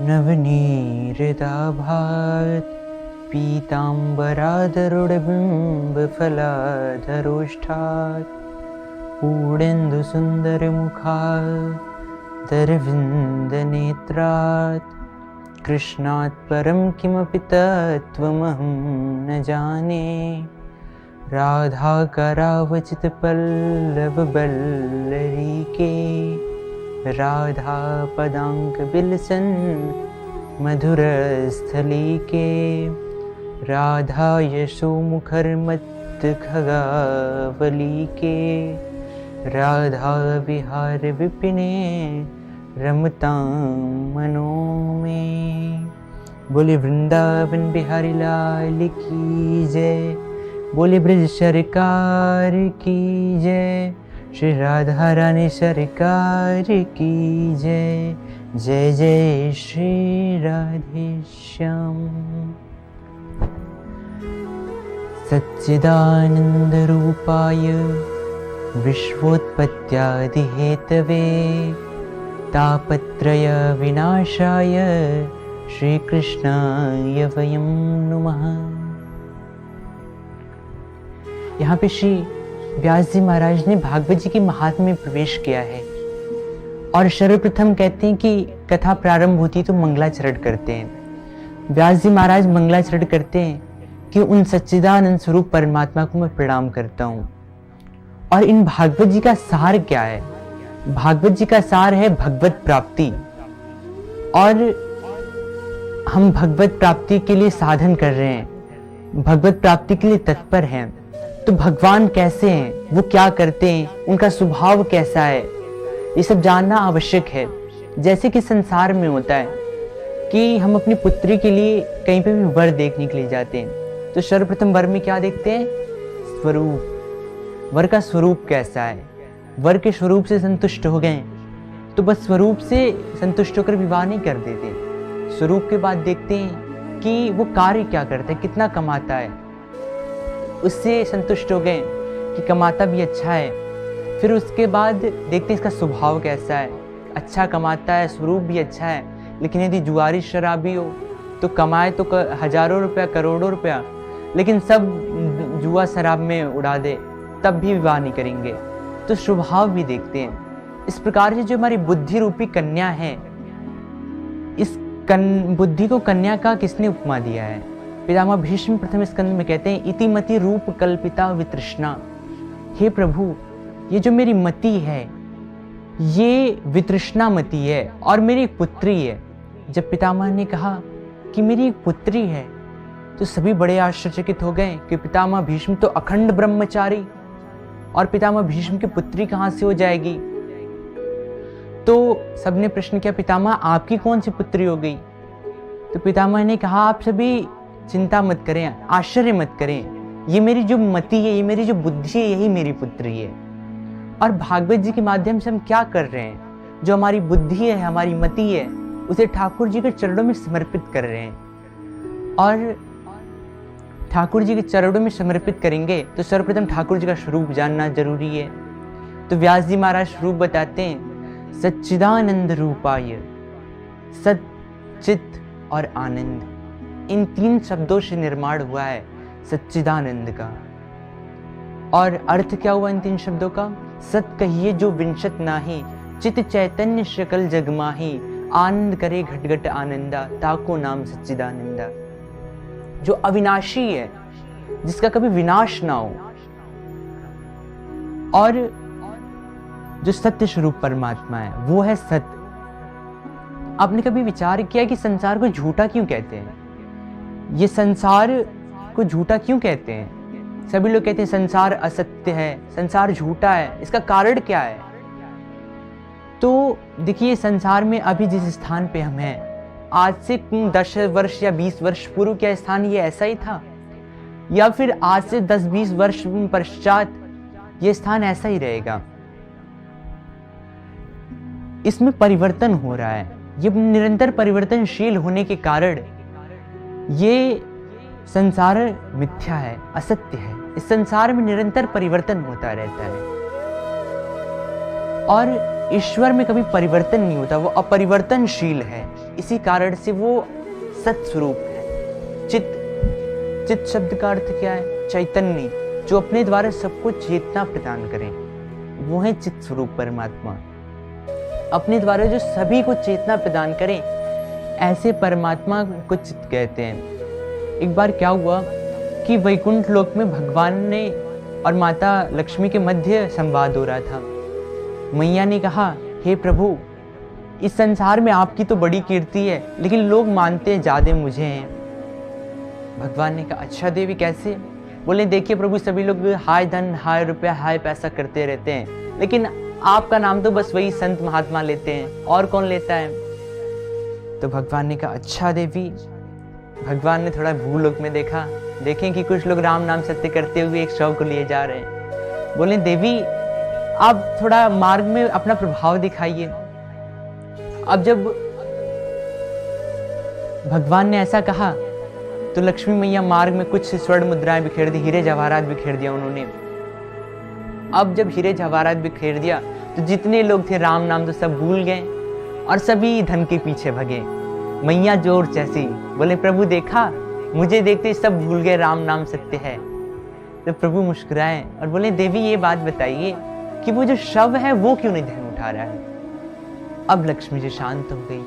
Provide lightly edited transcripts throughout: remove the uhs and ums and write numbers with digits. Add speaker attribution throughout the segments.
Speaker 1: नवनीरदाभात् पीताम्बरादरुडबिम्बफलाधरोष्ठात् पूर्णेन्दुसुन्दरमुखादरविन्दनेत्रात् कृष्णात् परं किमपि तत्त्वमहं न जाने। राधाकरावचितपल्लवबल्लरीके राधापदाङ्कविलसन् मधुरस्थलीके राधा यशोमुखर्मत्खगावलीके राधा विहारविपिने रमतां मनो में। बोले वृंदावन बिहारी लाल की जय, बोले ब्रज सरकार की जय, श्री राधा रानी सरकार की जय। जय जय श्री राधे श्याम। सच्चिदानंद रूपाय विश्वोत्पत्त्यादिहेतवे तापत्रय विनाशाय श्री कृष्णाय वयं नमः। यहाँ पे श्री व्यास जी महाराज ने भागवत जी के महात्म्य में प्रवेश किया है और सर्वप्रथम कहते हैं कि कथा प्रारंभ होती तो मंगलाचरण करते हैं। व्यास जी महाराज मंगलाचरण करते हैं कि उन सच्चिदानंद स्वरूप परमात्मा को मैं प्रणाम करता हूँ। और इन भागवत जी का सार क्या है? भागवत जी का सार है भगवत प्राप्ति, और हम भगवत प्राप्ति के लिए साधन कर रहे हैं, भगवत प्राप्ति के लिए तत्पर हैं। तो भगवान कैसे हैं, वो क्या करते हैं, उनका स्वभाव कैसा है, ये सब जानना आवश्यक है। जैसे कि संसार में होता है कि हम अपनी पुत्री के लिए कहीं पे भी वर देखने के लिए जाते हैं तो सर्वप्रथम वर में क्या देखते हैं? स्वरूप। वर का स्वरूप कैसा है? वर के स्वरूप से संतुष्ट हो गए तो बस स्वरूप से संतुष्ट होकर विवाह नहीं कर देते। स्वरूप के बाद देखते हैं कि वो कार्य क्या करता है, कितना कमाता है, उससे संतुष्ट हो गए कि कमाता भी अच्छा है। फिर उसके बाद देखते हैं इसका स्वभाव कैसा है, अच्छा कमाता है, स्वरूप भी अच्छा है, लेकिन यदि जुआरी शराबी हो तो कमाए तो हजारों रुपया, करोड़ों रुपया, लेकिन सब जुआ शराब में उड़ा दे, तब भी विवाह नहीं करेंगे। तो स्वभाव भी देखते हैं। इस प्रकार से जो हमारी बुद्धि रूपी कन्या है, इस बुद्धि को कन्या का किसने उपमा दिया है? पितामह भीष्म प्रथम स्कंद में कहते हैं इतिमति रूप कल्पिता वितृष्णा। हे प्रभु, ये जो मेरी मति है ये वितृष्णा मति है और मेरी एक पुत्री है। जब पितामह ने कहा कि मेरी एक पुत्री है तो सभी बड़े आश्चर्यचकित हो गए कि पितामह भीष्म तो अखंड ब्रह्मचारी, और पितामह भीष्म की पुत्री कहाँ से हो जाएगी? तो सबने प्रश्न किया पितामह आपकी कौन सी पुत्री हो गई? तो पितामह ने कहा आप सभी चिंता मत करें, आश्चर्य मत करें, ये मेरी जो मति है, ये मेरी जो बुद्धि है, यही मेरी पुत्री है। और भागवत जी के माध्यम से हम क्या कर रहे हैं? जो हमारी बुद्धि है, हमारी मति है, उसे ठाकुर जी के चरणों में समर्पित कर रहे हैं। और ठाकुर जी के चरणों में समर्पित करेंगे तो सर्वप्रथम ठाकुर जी का स्वरूप जानना जरूरी है। तो व्यास जी महाराज स्वरूप बताते हैं सच्चिदानंद रूपाय, सच्चित और आनंद, इन तीन शब्दों से निर्माण हुआ है सच्चिदानंद का। और अर्थ क्या हुआ इन तीन शब्दों का? सत कहिए जो विंशत नाही, चित चैतन्य शकल जगमाही, आनंद करे घट घट आनंदा, ताको नाम सच्चिदानंदा। जो अविनाशी है, जिसका कभी विनाश ना हो, और जो सत्य स्वरूप परमात्मा है वो है सत्य। आपने कभी विचार किया कि संसार को झूठा क्यों कहते हैं? ये संसार को झूठा क्यों कहते हैं? सभी लोग कहते हैं संसार असत्य है, संसार झूठा है, इसका कारण क्या है? तो देखिए, संसार में अभी जिस स्थान पे हम हैं, आज से 10 वर्ष या 20 वर्ष पूर्व क्या स्थान ये ऐसा ही था, या फिर आज से 10-20 वर्ष पश्चात ये स्थान ऐसा ही रहेगा? इसमें परिवर्तन हो रहा है। ये निरंतर परिवर्तनशील होने के कारण ये संसार मिथ्या है, असत्य है। इस संसार में निरंतर परिवर्तन होता रहता है। और ईश्वर में कभी परिवर्तन नहीं होता, वो अपरिवर्तनशील है। इसी कारण से वो सत स्वरूप है। चित शब्द का अर्थ क्या है? चैतन्य, जो अपने द्वारा सबको चेतना प्रदान करे, वो है चित स्वरूप परमात्मा। अपने द्वारा जो सभी को चेतना प्रदान करे, ऐसे परमात्मा को चित कहते हैं। एक बार क्या हुआ कि वैकुंठ लोक में भगवान ने और माता लक्ष्मी के मध्य संवाद हो रहा था। मैया ने कहा, हे प्रभु, इस संसार में आपकी तो बड़ी कीर्ति है, लेकिन लोग मानते ज्यादा मुझे हैं। भगवान ने कहा, अच्छा देवी कैसे? बोले, देखिए प्रभु, सभी लोग हाय धन, हाय रुपया, हाय पैसा करते रहते हैं, लेकिन आपका नाम तो बस वही संत महात्मा लेते हैं, और कौन लेता है? तो भगवान ने कहा, अच्छा देवी। भगवान ने थोड़ा भूलोक में देखा, देखें कि कुछ लोग राम नाम सत्य करते हुए एक शव को लिए जा रहे हैं। बोले, देवी आप थोड़ा मार्ग में अपना प्रभाव दिखाइए। अब जब भगवान ने ऐसा कहा तो लक्ष्मी मैया मार्ग में कुछ स्वर्ण मुद्राएं बिखेर दी, हीरे जवाहरात बिखेर दिया उन्होंने। अब जब हीरे जवाहरात बिखेर दिया तो जितने लोग थे राम नाम तो सब भूल गए और सभी धन के पीछे भगे। मैया जोर चैसी, बोले, प्रभु देखा, मुझे देखते सब भूल गए, राम नाम सत्य है। तो प्रभु मुस्कुराए और बोले, देवी ये बात बताइए कि वो जो शव है वो क्यों नहीं धन उठा रहा है? अब लक्ष्मी जी शांत हो गई।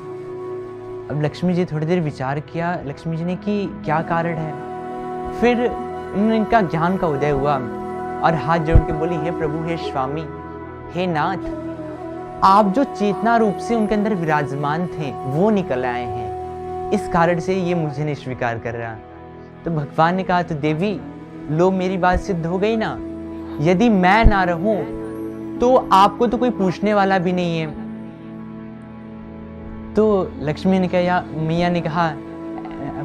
Speaker 1: अब लक्ष्मी जी थोड़ी देर विचार किया, लक्ष्मी जी ने कि क्या कारण है। फिर उनका ज्ञान का उदय हुआ और हाथ जोड़ के बोली, हे प्रभु, हे स्वामी, हे नाथ, आप जो चेतना रूप से उनके अंदर विराजमान थे वो निकल आए हैं, इस कारण से ये मुझे नहीं स्वीकार कर रहा। तो भगवान ने कहा, तो देवी लो, मेरी बात सिद्ध हो गई ना। यदि मैं ना रहूं तो आपको तो कोई पूछने वाला भी नहीं है। तो लक्ष्मी ने कहा, मैया ने कहा,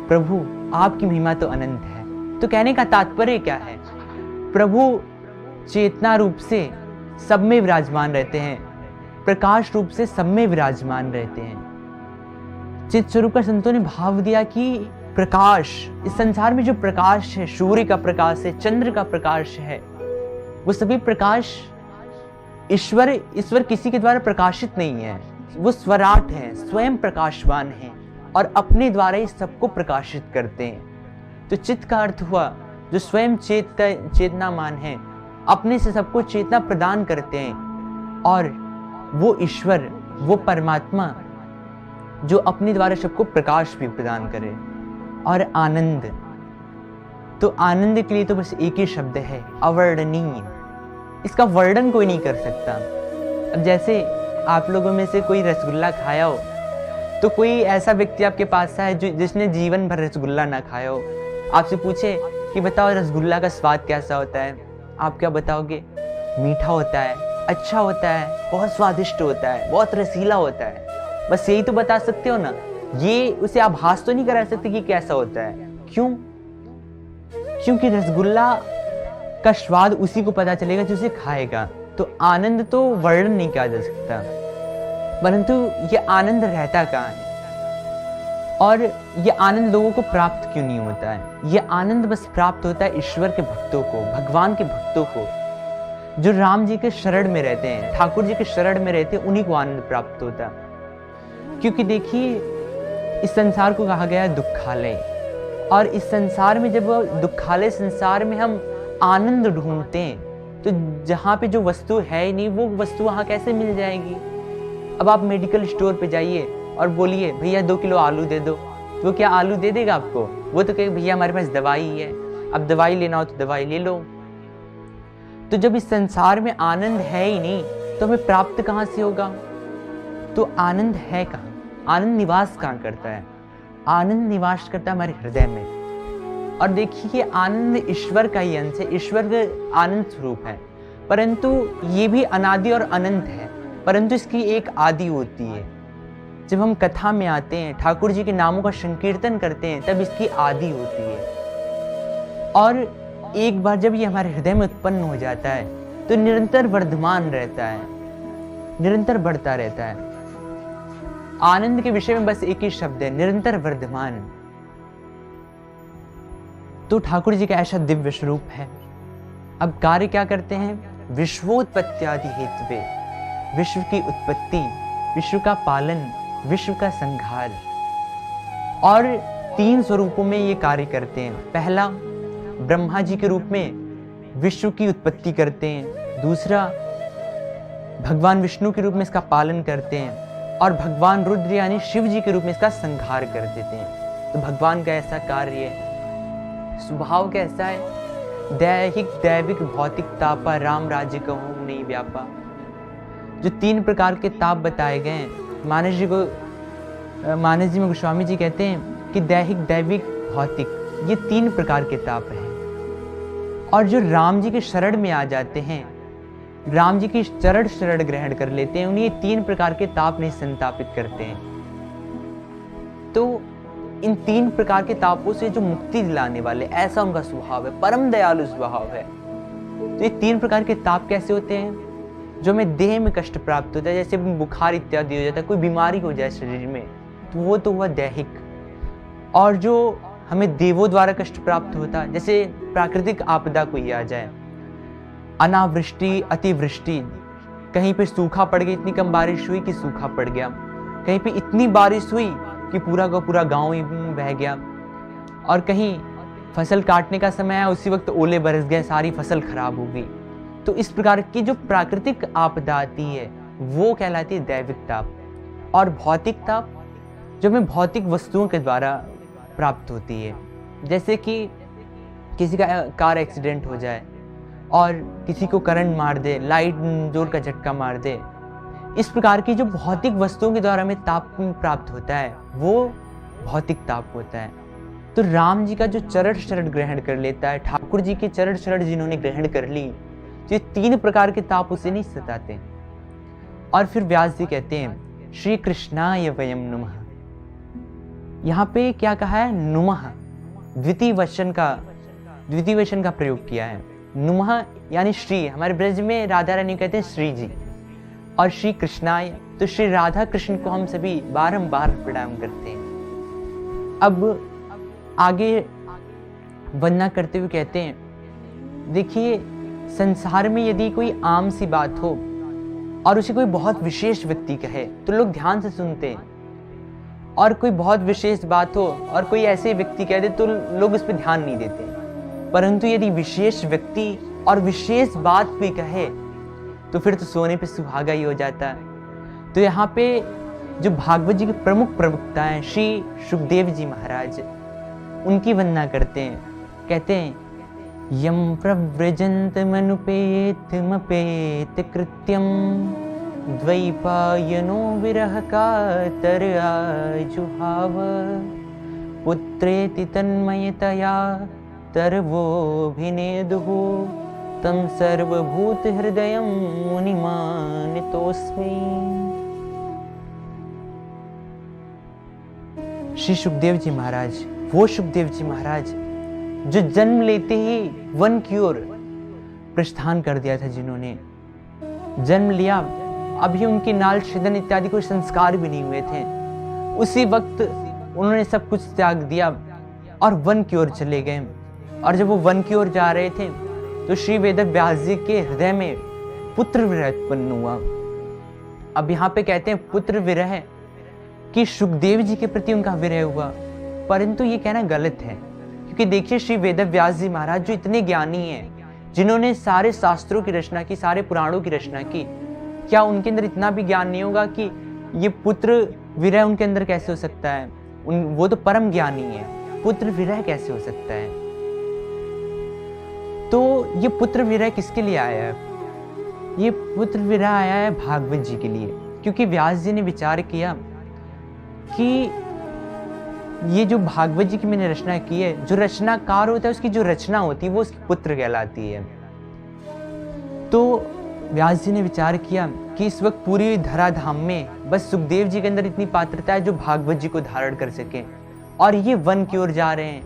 Speaker 1: प्रभु आपकी महिमा तो अनंत है। तो कहने का तात्पर्य क्या है? प्रभु चेतना रूप से सब में विराजमान रहते हैं, प्रकाश रूप से सब में विराजमान रहते हैं। चित स्वरूप का संतों ने भाव दिया कि प्रकाश, इस संसार में जो प्रकाश है, सूर्य का प्रकाश है, चंद्र का प्रकाश है, वो सभी प्रकाश ईश्वर किसी के द्वारा प्रकाशित नहीं है, वो स्वराट है, स्वयं प्रकाशवान है और अपने द्वारा ही सबको प्रकाशित करते हैं। तो चित्त का अर्थ हुआ जो स्वयं चेतनामान है, अपने से सबको चेतना प्रदान करते हैं, और वो ईश्वर, वो परमात्मा जो अपने द्वारा सबको प्रकाश भी प्रदान करे। और आनंद, तो आनंद के लिए तो बस एक ही शब्द है, अवर्णनीय। इसका वर्णन कोई नहीं कर सकता। अब जैसे आप लोगों में से कोई रसगुल्ला खाया हो, तो कोई ऐसा व्यक्ति आपके पास है जिसने जीवन भर रसगुल्ला ना खाया हो, आपसे पूछे कि बताओ रसगुल्ला का स्वाद कैसा होता है, आप क्या बताओगे? मीठा होता है, अच्छा होता है, बहुत स्वादिष्ट होता है, बहुत रसीला होता है। बस यही तो बता सकते हो ना, ये उसे आभास तो नहीं करा सकते कि कैसा होता है। क्यों? क्योंकि रसगुल्ला का स्वाद उसी को पता चलेगा जो उसे खाएगा। तो आनंद तो वर्णन नहीं किया जा सकता, परंतु ये आनंद रहता कहाँ है और ये आनंद लोगों को प्राप्त क्यों नहीं होता है? ये आनंद बस प्राप्त होता है ईश्वर के भक्तों को, भगवान के भक्तों को, जो राम जी के शरण में रहते हैं, ठाकुर जी के शरण में रहते हैं, उन्हीं को आनंद प्राप्त होता है। क्योंकि देखिए, इस संसार को कहा गया है दुखालय, और इस संसार में जब दुखालय संसार में हम आनंद ढूंढते हैं, तो जहाँ पे जो वस्तु है ही नहीं, वो वस्तु वहाँ कैसे मिल जाएगी? अब आप मेडिकल स्टोर पे जाइए और बोलिए, भैया 2 किलो आलू दे दो, तो क्या आलू दे देगा आपको? वो तो कहे, भैया हमारे पास दवाई है, अब दवाई लेना हो तो दवाई ले लो। तो जब इस संसार में आनंद है ही नहीं, तो हमें प्राप्त कहाँ से होगा? तो आनंद है कहाँ? आनंद निवास कहाँ करता है? आनंद निवास करता है हमारे हृदय में। और देखिए, आनंद ईश्वर का ही अंश है, ईश्वर का आनंद स्वरूप है, परंतु ये भी अनादि और अनंत है, परंतु इसकी एक आदि होती है। जब हम कथा में आते हैं, ठाकुर जी के नामों का संकीर्तन करते हैं, तब इसकी आदि होती है। और एक बार जब ये हमारे हृदय में उत्पन्न हो जाता है, तो निरंतर वर्धमान रहता है, निरंतर बढ़ता रहता है। आनंद के विषय में बस एक ही शब्द है, निरंतर वर्धमान। तो ठाकुर जी का ऐसा दिव्य स्वरूप है। अब कार्य क्या करते हैं? विश्वोत्पत्त्यादि हेतुवे, विश्व की उत्पत्ति, विश्व का पालन, विश्व का संहार। और 3 स्वरूपों में ये कार्य करते हैं। पहला, ब्रह्मा जी के रूप में विश्व की उत्पत्ति करते हैं। दूसरा, भगवान विष्णु के रूप में इसका पालन करते हैं। और भगवान रुद्र यानी शिव जी के रूप में इसका संहार कर देते हैं। तो भगवान का ऐसा कार्य है। स्वभाव कैसा है? दैहिक दैविक भौतिक तापा, राम राज्य कहूँ नहीं व्यापा। जो 3 प्रकार के ताप बताए गए हैं, मानस जी में गोस्वामी जी कहते हैं कि दैहिक दैविक भौतिक, ये 3 प्रकार के ताप हैं। और जो राम जी के शरण में आ जाते हैं, राम जी की शरण ग्रहण कर लेते हैं, उन्हें ये 3 प्रकार के ताप नहीं संतापित करते हैं। तो इन 3 प्रकार के तापों से जो मुक्ति दिलाने वाले, ऐसा उनका स्वभाव है, परम दयालु स्वभाव है। तो ये 3 प्रकार के ताप कैसे होते हैं? जो हमें देह में कष्ट प्राप्त होता है, जैसे बुखार इत्यादि हो जाता है, कोई बीमारी हो जाए शरीर में, तो वो तो हुआ दैहिक। और जो हमें देवों द्वारा कष्ट प्राप्त होता है, जैसे प्राकृतिक आपदा कोई आ जाए, अनावृष्टि, अतिवृष्टि, कहीं पे सूखा पड़ गया, इतनी कम बारिश हुई कि सूखा पड़ गया, कहीं पे इतनी बारिश हुई कि पूरा का पूरा गांव ही बह गया, और कहीं फसल काटने का समय आया, उसी वक्त ओले बरस गए, सारी फसल खराब हो गई। तो इस प्रकार की जो प्राकृतिक आपदा आती है वो कहलाती है दैविक ताप। और भौतिक ताप जो हमें भौतिक वस्तुओं के द्वारा प्राप्त होती है, जैसे कि किसी का कार एक्सीडेंट हो जाए और किसी को करंट मार दे, लाइट जोर का झटका मार दे, इस प्रकार की जो भौतिक वस्तुओं के द्वारा हमें ताप प्राप्त होता है वो भौतिक ताप होता है। तो राम जी का जो चरण शरण ग्रहण कर लेता है, ठाकुर जी के चरण शरण जिन्होंने ग्रहण कर ली, तो ये 3 प्रकार के ताप उसे नहीं सताते। और फिर व्यास जी कहते हैं श्री कृष्णाय वयम नुमः। यहाँ पे क्या कहा है? नुमः, द्वितीय वचन का प्रयोग किया है। नुमः यानी श्री, हमारे ब्रज में राधा रानी कहते हैं श्री जी, और श्री कृष्णाय, तो श्री राधा कृष्ण को हम सभी बारंबार प्रणाम करते हैं। अब आगे वंदना करते हुए कहते हैं, देखिए संसार में यदि कोई आम सी बात हो और उसे कोई बहुत विशेष व्यक्ति कहे तो लोग ध्यान से सुनते हैं, और कोई बहुत विशेष बात हो और कोई ऐसे व्यक्ति कह दे तो लोग उस पर ध्यान नहीं देते। परंतु यदि विशेष व्यक्ति और विशेष बात भी कहे तो फिर तो सोने पे सुहागा ही हो जाता है। तो यहाँ पे जो भागवत जी के प्रमुख प्रवक्ता हैं श्री सुखदेव जी महाराज, उनकी वंदना करते हैं। कहते हैं यम प्रव्रजंत मनुपेत मपेत कृत्यम द्वैपायनो विरह कातर आजुहाव पुत्रेति तन्मयतया तरवोभिनेदुः तम सर्वभूत हृदयं मुनिमानितोस्मि। श्री सुखदेव जी महाराज, वो सुखदेव जी महाराज जो जन्म लेते ही वन की ओर प्रस्थान कर दिया था, जिन्होंने जन्म लिया, अभी उनकी नाल छिदन इत्यादि कोई संस्कार भी नहीं हुए थे, उसी वक्त उन्होंने सब कुछ त्याग दिया और वन की ओर चले गए। और जब वो वन की ओर जा रहे थे तो श्री वेद व्यास जी के हृदय में पुत्र विरह उत्पन्न हुआ। अब यहाँ पे कहते हैं पुत्र विरह कि सुखदेव जी के प्रति उनका विरह हुआ, परंतु ये कहना गलत है, क्योंकि देखिए श्री वेद व्यास जी महाराज जो इतने ज्ञानी हैं, जिन्होंने सारे शास्त्रों की रचना की, सारे पुराणों की रचना की, क्या उनके अंदर इतना भी ज्ञान नहीं होगा कि ये पुत्र विरह उनके अंदर कैसे हो सकता है? वो तो परम ज्ञानी है, पुत्र विरह कैसे हो सकता है? तो ये पुत्र विरह किसके लिए आया है? ये पुत्र विरह आया है भागवत जी के लिए, क्योंकि व्यास जी ने विचार किया कि ये जो भागवत जी की मैंने रचना की है, जो रचनाकार होता है उसकी जो रचना होती है वो उसकी पुत्र कहलाती है। तो व्यास जी ने विचार किया कि इस वक्त पूरी धराधाम में बस सुखदेव जी के अंदर इतनी पात्रता है जो भागवत जी को धारण कर सके, और ये वन की ओर जा रहे हैं,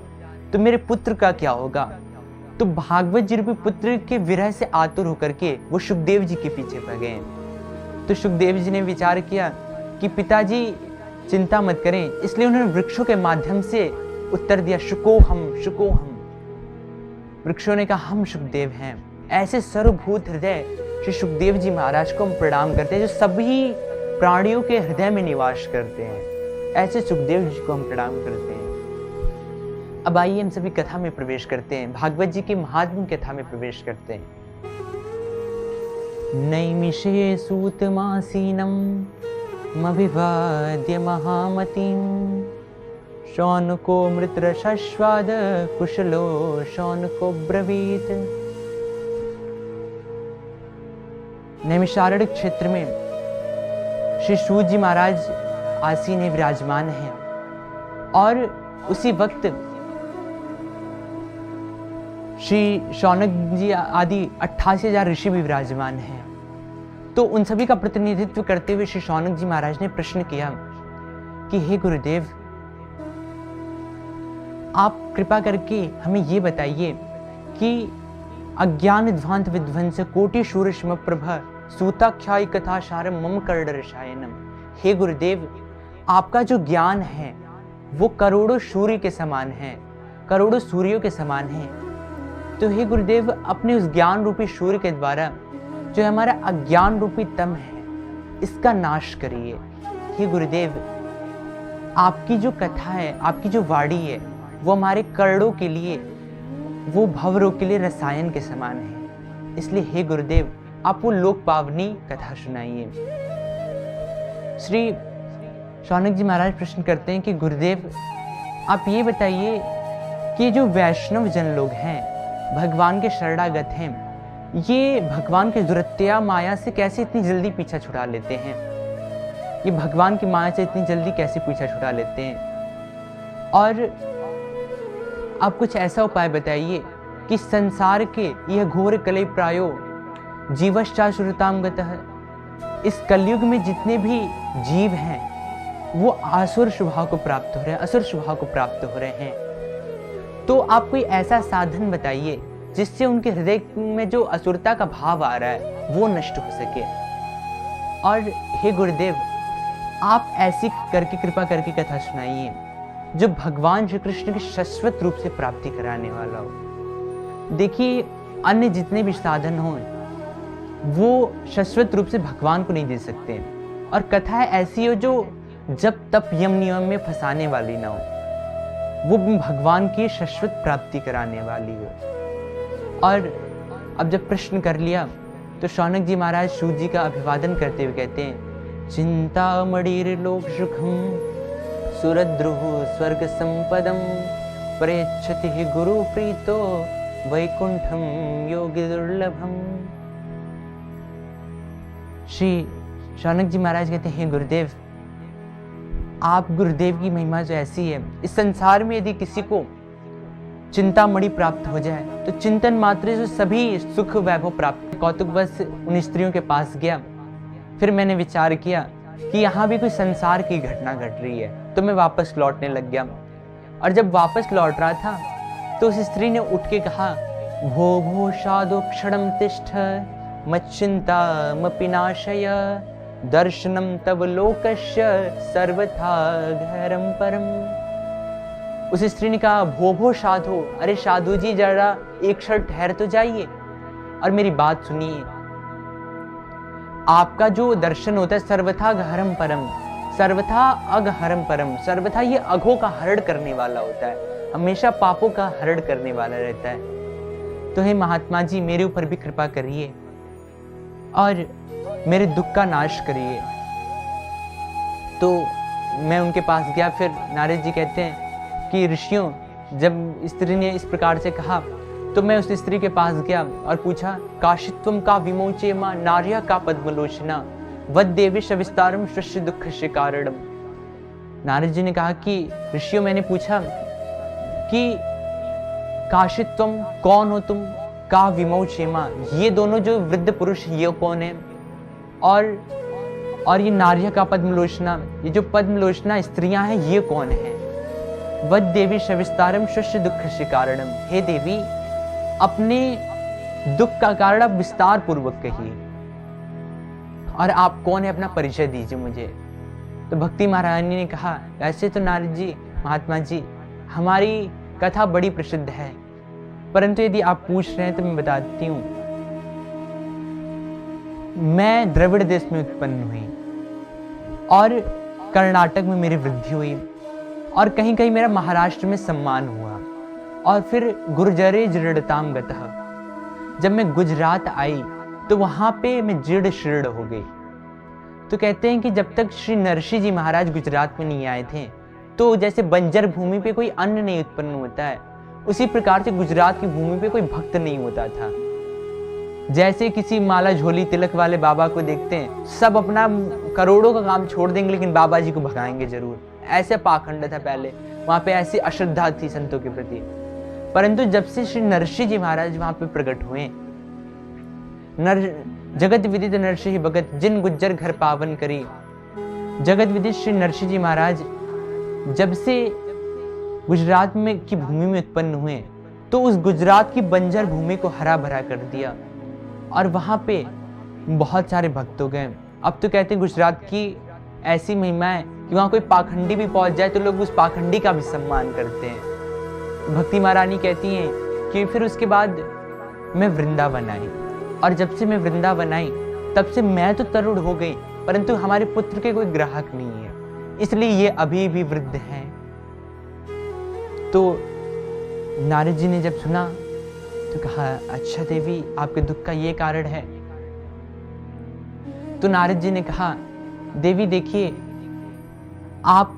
Speaker 1: तो मेरे पुत्र का क्या होगा? तो भागवत जी रूपी पुत्र के विरह से आतुर होकर के वो सुखदेव जी के पीछे पड़ गए। तो सुखदेव जी ने विचार किया कि पिताजी चिंता मत करें, इसलिए उन्होंने वृक्षों के माध्यम से उत्तर दिया, शुकोहम शुकोहम। वृक्षों ने कहा हम सुखदेव हैं, ऐसे सर्वभूत हृदय श्री सुखदेव जी महाराज को हम प्रणाम करते हैं, जो सभी प्राणियों के हृदय में निवास करते हैं। ऐसे सुखदेव जी को हम प्रणाम करते हैं। अब आइए हम सभी कथा में प्रवेश करते हैं, भागवत जी की महात्म्य कथा में प्रवेश करते हैं। नैमिषे सूतमासीनं मभिवाद्य महामतिं शौनको मृत्रशश्वाद कुशलो शौनको ब्रवीत। नैमिषारण्य क्षेत्र में श्री सूत जी महाराज आसीन है, विराजमान हैं, और उसी वक्त श्री शौनक जी आदि 88,000 ऋषि भी विराजमान हैं। तो उन सभी का प्रतिनिधित्व करते हुए श्री शौनक जी महाराज ने प्रश्न किया कि हे गुरुदेव, आप कृपा करके हमें ये बताइए कि अज्ञान ध्वांत विध्वंस कोटि शूर प्रभ सूताख्यायी कथा सारम मम कर्णरसायनम। हे गुरुदेव, आपका जो ज्ञान है वो करोड़ों सूर्य के समान है, करोड़ों सूर्यों के समान है। तो हे गुरुदेव, अपने उस ज्ञान रूपी सूर्य के द्वारा जो हमारा अज्ञान रूपी तम है, इसका नाश करिए। हे गुरुदेव, आपकी जो कथा है, आपकी जो वाणी है, वो हमारे करोड़ों के लिए, वो भवरों के लिए रसायन के समान है। इसलिए हे गुरुदेव, आप वो लोक पावनी कथा सुनाइए। श्री शौनक जी महाराज प्रश्न करते हैं कि गुरुदेव, आप ये बताइए कि जो वैष्णव जन लोग हैं, भगवान के शरणागत हैं, ये भगवान के दुरत्या माया से कैसे इतनी जल्दी पीछा छुड़ा लेते हैं? ये भगवान की माया से इतनी जल्दी कैसे पीछा छुड़ा लेते हैं? और आप कुछ ऐसा उपाय बताइए कि संसार के यह घोर कलि प्रायो जीवश्चाश्रुताम गतः, इस कलयुग में जितने भी जीव हैं वो आसुर स्वभाव को प्राप्त हो रहे हैं, असुर स्वभाव को प्राप्त हो रहे हैं। तो आप कोई ऐसा साधन बताइए जिससे उनके हृदय में जो असुरता का भाव आ रहा है वो नष्ट हो सके। और हे गुरुदेव, आप ऐसी करके कृपा करके कथा सुनाइए जो भगवान श्री कृष्ण की शाश्वत रूप से प्राप्ति कराने वाला हो। देखिए, अन्य जितने भी साधन हों वो शाश्वत रूप से भगवान को नहीं दे सकते, और कथा ऐसी हो जो जब तप यम नियम में फंसाने वाली ना हो, वो भगवान की शाश्वत प्राप्ति कराने वाली हो। और अब जब प्रश्न कर लिया तो शौनक जी महाराज सूत जी का अभिवादन करते हुए कहते हैं, चिंतामणिर लोक सुखम सुरद्रुः स्वर्ग संपदम प्रेच्छति गुरु प्रीतो वैकुंठम योगी दुर्लभम। श्री शौनक जी महाराज कहते हैं, गुरुदेव, आप गुरुदेव की महिमा जो ऐसी है, इस संसार में यदि किसी को चिंतामणि प्राप्त हो जाए तो चिंतन मात्र से सभी सुख वैभव प्राप्त। कौतुकवश उन स्त्रियों के पास गया, फिर मैंने विचार किया कि यहाँ भी कोई संसार की घटना घट रही है, तो मैं वापस लौटने लग गया। और जब वापस लौट रहा था तो उस स्त्री ने उठ के कहा, भो भो शादो क्षणम तिष्ठ मच्चिंता मपिनाशय दर्शनम तव लोकस्य सर्वथा घरम परम। उस स्त्री ने कहा, भो भो साधु, अरे साधु जी जरा एक क्षण ठहर तो जाइए और मेरी बात सुनिए। आपका जो दर्शन होता है सर्वथा घरम परम, सर्वथा अघहरम परम, सर्वथा ये अघों का हरण करने वाला होता है, हमेशा पापों का हरण करने वाला रहता है। तो हे महात्मा जी, मेरे ऊपर भी कृपा करिए और मेरे दुख का नाश करिए। तो मैं उनके पास गया। फिर नारद जी कहते हैं कि ऋषियों, जब स्त्री ने इस प्रकार से कहा तो मैं उस स्त्री के पास गया और पूछा, काशित्वम का विमोचे मां नार्या का पद्मलोचना वद देवेश विस्तारम स्वस्य दुख से कारणम। नारद जी ने कहा कि ऋषियों, मैंने पूछा कि काशित्वम कौन हो तुम, का विमोचे मां, ये दोनों जो वृद्ध पुरुष ये कौन है, और ये नार्या का पद्मलोचना, ये जो पद्मलोचना स्त्रियां हैं ये कौन है। वद देवी शविस्तारम शस्य दुख से कारणम, हे देवी अपने दुख का कारण आप विस्तार पूर्वक कहिए, और आप कौन है अपना परिचय दीजिए मुझे। तो भक्ति महारानी ने कहा, ऐसे तो नारद जी, महात्मा जी, हमारी कथा बड़ी प्रसिद्ध है, परंतु यदि आप पूछ रहे हैं तो मैं बता देती हूँ। मैं द्रविड़ देश में उत्पन्न हुई और कर्नाटक में मेरी वृद्धि हुई और कहीं कहीं मेरा महाराष्ट्र में सम्मान हुआ और फिर गुर्जरे जीर्णताम गतः। जब मैं गुजरात आई तो वहां पे मैं जीर्ण शीर्ण हो गई। तो कहते हैं कि जब तक श्री नरसिंह जी महाराज गुजरात में नहीं आए थे तो जैसे बंजर भूमि पे कोई अन्न नहीं उत्पन्न होता है, उसी प्रकार से गुजरात की भूमि पे कोई भक्त नहीं होता था। जैसे किसी माला झोली तिलक वाले बाबा को देखते हैं, सब अपना करोड़ों का काम छोड़ देंगे लेकिन बाबा जी को भगाएंगे जरूर। ऐसे पाखंड था पहले, वहां पे ऐसी अश्रद्धा थी संतों के प्रति। परंतु जब से श्री नरसिंह जी महाराज वहां पे प्रकट हुए, जगत विदित नरसिंह भगत जिन गुज्जर घर पावन करी, जगत विदित श्री नरसिंह जी महाराज जब से गुजरात में की भूमि में उत्पन्न हुए तो उस गुजरात की बंजर भूमि को हरा भरा कर दिया और वहां पे बहुत सारे भक्त हो गए। अब तो कहते हैं गुजरात की ऐसी महिमा है कि वहां कोई पाखंडी भी पहुंच जाए तो लोग उस पाखंडी का भी सम्मान करते हैं। भक्ति महारानी कहती हैं कि फिर उसके बाद मैं वृंदावन आई और जब से मैं वृंदावन आई तब से मैं तो तरुण हो गई, परंतु हमारे पुत्र के कोई ग्राहक नहीं है, इसलिए ये अभी भी वृद्ध हैं। तो नारद जी ने जब सुना तो कहा, अच्छा देवी, आपके दुख का ये कारण है। तो नारद जी ने कहा, देवी देखिए, आप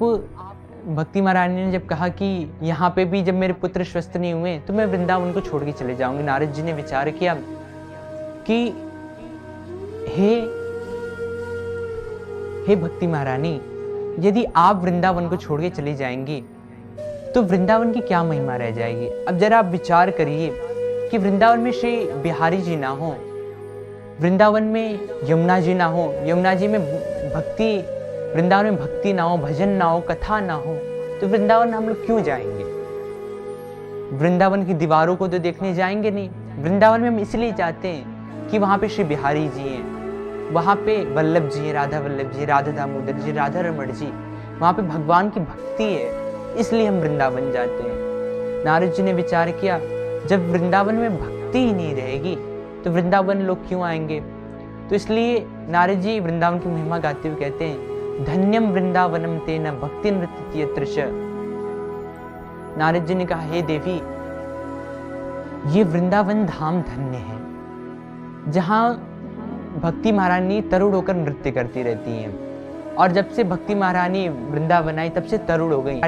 Speaker 1: भक्ति महारानी ने जब कहा कि यहाँ पे भी जब मेरे पुत्र स्वस्थ नहीं हुए तो मैं वृंदावन को छोड़ के चले जाऊंगी, नारद जी ने विचार किया कि हे भक्ति महारानी, यदि आप वृंदावन को छोड़ के चली जाएंगी तो वृंदावन की क्या महिमा रह जाएगी। अब जरा आप विचार करिए कि वृंदावन में श्री बिहारी जी ना हो, वृंदावन में यमुना जी ना हो, यमुना जी में भक्ति, वृंदावन में भक्ति ना हो, भजन ना हो, कथा ना हो, तो वृंदावन हम लोग क्यों जाएंगे। वृंदावन की दीवारों को तो देखने जाएंगे नहीं। वृंदावन में हम इसलिए जाते हैं कि वहां पे श्री बिहारी जी हैं, वहां पे वल्लभ जी, राधा वल्लभ जी, राधा दामोदर जी, राधा रमण जी, वहां पे भगवान की भक्ति है, इसलिए हम वृंदावन जाते हैं। नारद जी ने विचार किया, जब वृंदावन में भक्ति ही नहीं रहेगी तो वृंदावन लोग क्यों आएंगे। तो इसलिए नारद जी वृंदावन की महिमा गाते हुए कहते हैं, धन्यम वृंदावनम तेन भक्ति नृत्य यत्र च। नारद जी ने कहा, हे देवी, ये वृंदावन धाम धन्य है जहां भक्ति महारानी तरुण होकर नृत्य करती रहती हैं। और जब से भक्ति महारानी वृंदावन आई तब से तरुण हो गई।